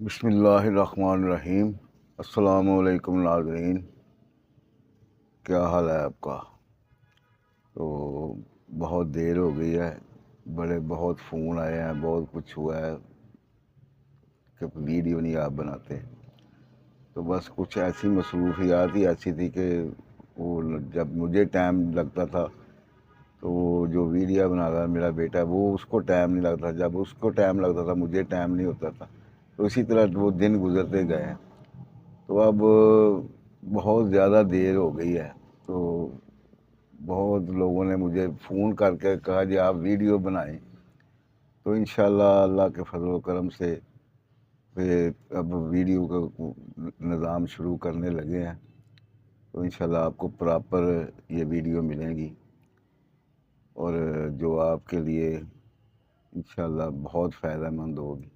بسم اللہ الرحمن الرحیم۔ السلام علیکم ناظرین، کیا حال ہے آپ کا؟ تو بہت دیر ہو گئی ہے، بہت فون آئے ہیں، بہت کچھ ہوا ہے کہ ویڈیو نہیں آپ بناتے۔ تو بس کچھ ایسی مصروفیات ہی ایسی تھی کہ وہ جب مجھے ٹائم لگتا تھا تو وہ جو ویڈیو بنا رہا میرا بیٹا، وہ اس کو ٹائم نہیں لگتا، جب اس کو ٹائم لگتا تھا مجھے ٹائم نہیں ہوتا تھا، تو اسی طرح وہ دن گزرتے گئے ہیں۔ تو اب بہت زیادہ دیر ہو گئی ہے، تو بہت لوگوں نے مجھے فون کر کے کہا جی آپ ویڈیو بنائیں، تو انشاءاللہ اللہ کے فضل و کرم سے پھر اب ویڈیو کا نظام شروع کرنے لگے ہیں، تو انشاءاللہ آپ کو پراپر یہ ویڈیو ملیں گی اور جو آپ کے لیے انشاءاللہ بہت فائدہ مند ہوگی۔